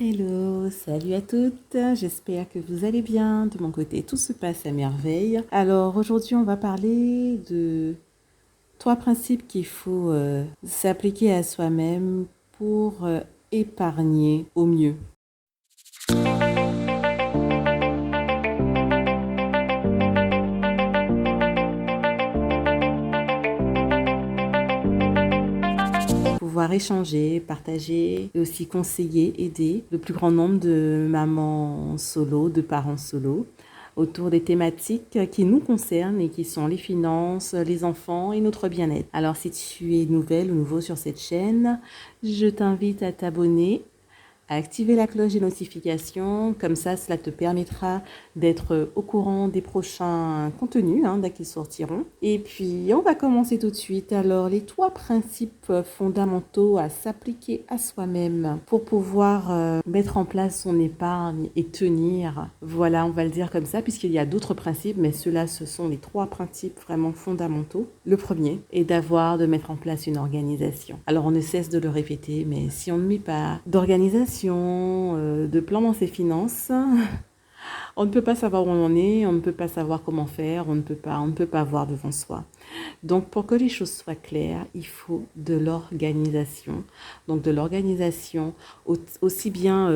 Hello, salut à toutes, j'espère que vous allez bien. De mon côté, tout se passe à merveille. Alors aujourd'hui, on va parler de trois principes qu'il faut s'appliquer à soi-même pour épargner au mieux. Pouvoir échanger, partager et aussi conseiller, aider le plus grand nombre de mamans solo, de parents solo autour des thématiques qui nous concernent et qui sont les finances, les enfants et notre bien-être. Alors si tu es nouvelle ou nouveau sur cette chaîne, je t'invite à t'abonner, à activer la cloche des notifications. Comme ça, cela te permettra d'être au courant des prochains contenus dès qu'ils sortiront. Et puis, on va commencer tout de suite. Alors, les trois principes fondamentaux à s'appliquer à soi-même pour pouvoir mettre en place son épargne et tenir. Voilà, on va le dire comme ça, puisqu'il y a d'autres principes, mais ceux-là, ce sont les trois principes vraiment fondamentaux. Le premier est de mettre en place une organisation. Alors, on ne cesse de le répéter, mais si on ne met pas d'organisation, de plan dans ses finances, on ne peut pas savoir où on en est, on ne peut pas savoir comment faire, on ne peut pas voir devant soi. Donc, pour que les choses soient claires, il faut de l'organisation. Donc, de l'organisation aussi bien,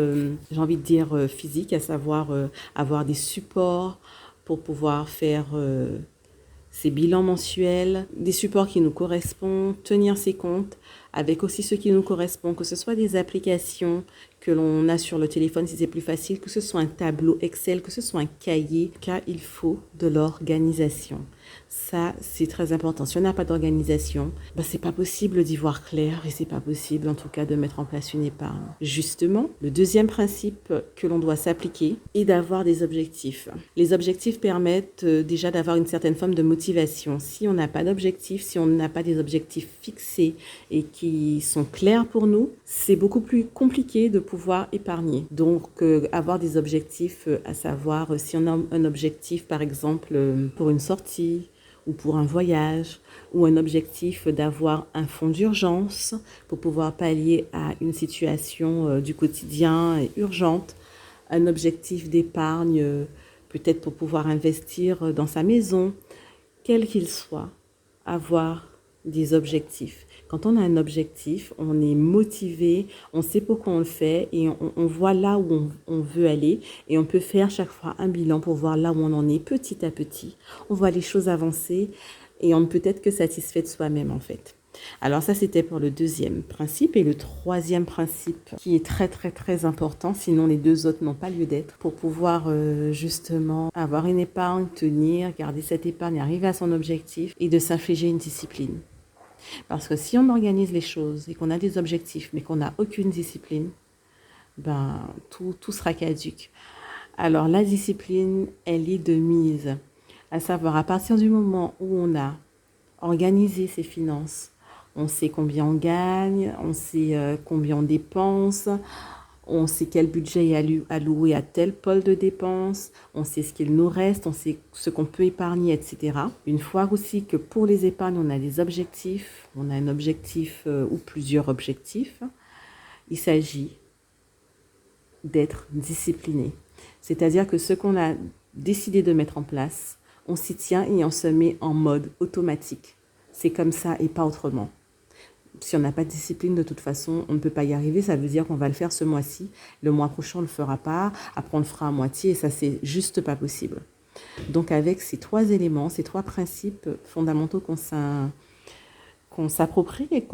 j'ai envie de dire, physique, à savoir avoir des supports pour pouvoir faire ces bilans mensuels, des supports qui nous correspondent, tenir ses comptes avec aussi ceux qui nous correspondent, que ce soit des applications que l'on a sur le téléphone si c'est plus facile, que ce soit un tableau Excel, que ce soit un cahier, car il faut de l'organisation. Ça, c'est très important. Si on n'a pas d'organisation, c'est pas possible d'y voir clair et c'est pas possible, en tout cas, de mettre en place une épargne. Justement, le deuxième principe que l'on doit s'appliquer est d'avoir des objectifs. Les objectifs permettent déjà d'avoir une certaine forme de motivation. Si on n'a pas d'objectifs, si on n'a pas des objectifs fixés et qui sont clairs pour nous, c'est beaucoup plus compliqué de pouvoir épargner. Donc, avoir des objectifs, à savoir si on a un objectif, par exemple, pour une sortie, ou pour un voyage, ou un objectif d'avoir un fonds d'urgence pour pouvoir pallier à une situation du quotidien urgente, un objectif d'épargne peut-être pour pouvoir investir dans sa maison, quel qu'il soit, avoir des objectifs. Quand on a un objectif, on est motivé, on sait pourquoi on le fait et on voit là où on veut aller et on peut faire chaque fois un bilan pour voir là où on en est petit à petit. On voit les choses avancer et on ne peut être que satisfait de soi-même en fait. Alors ça, c'était pour le deuxième principe. Et le troisième principe, qui est très, très, très important, sinon les deux autres n'ont pas lieu d'être, pour pouvoir justement avoir une épargne, tenir, garder cette épargne, arriver à son objectif et de s'infliger une discipline. Parce que si on organise les choses et qu'on a des objectifs, mais qu'on n'a aucune discipline, tout sera caduque. Alors la discipline, elle est de mise. À savoir, à partir du moment où on a organisé ses finances, on sait combien on gagne, on sait combien on dépense, on sait quel budget est alloué à tel pôle de dépenses, on sait ce qu'il nous reste, on sait ce qu'on peut épargner, etc. Une fois aussi que pour les épargnes, on a des objectifs, on a un objectif ou plusieurs objectifs, il s'agit d'être discipliné. C'est-à-dire que ce qu'on a décidé de mettre en place, on s'y tient et on se met en mode automatique. C'est comme ça et pas autrement. Si on n'a pas de discipline, de toute façon, on ne peut pas y arriver. Ça veut dire qu'on va le faire ce mois-ci. Le mois prochain, on ne le fera pas. Après, on le fera à moitié et ça, c'est juste pas possible. Donc, avec ces trois éléments, ces trois principes fondamentaux qu'on s'approprie et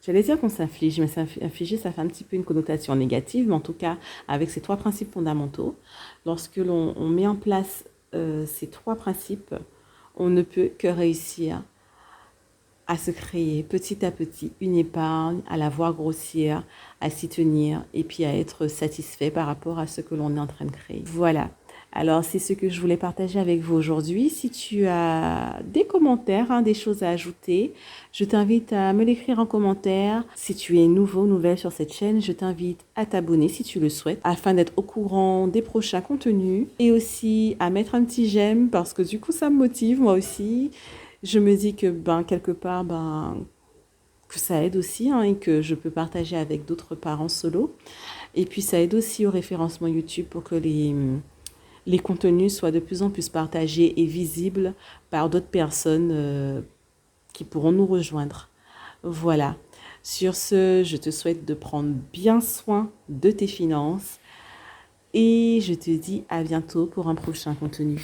j'allais dire qu'on s'inflige, mais s'infliger, ça fait un petit peu une connotation négative. Mais en tout cas, avec ces trois principes fondamentaux, lorsque l'on met en place ces trois principes, on ne peut que réussir à se créer petit à petit une épargne, à la voir grossière, à s'y tenir et puis à être satisfait par rapport à ce que l'on est en train de créer. Voilà. Alors, c'est ce que je voulais partager avec vous aujourd'hui. Si tu as des commentaires, des choses à ajouter, je t'invite à me l'écrire en commentaire. Si tu es nouveau, nouvelle sur cette chaîne, je t'invite à t'abonner si tu le souhaites, afin d'être au courant des prochains contenus et aussi à mettre un petit j'aime parce que du coup, ça me motive moi aussi. Je me dis que quelque part, que ça aide aussi et que je peux partager avec d'autres parents solo. Et puis, ça aide aussi au référencement YouTube pour que les contenus soient de plus en plus partagés et visibles par d'autres personnes qui pourront nous rejoindre. Voilà. Sur ce, je te souhaite de prendre bien soin de tes finances et je te dis à bientôt pour un prochain contenu.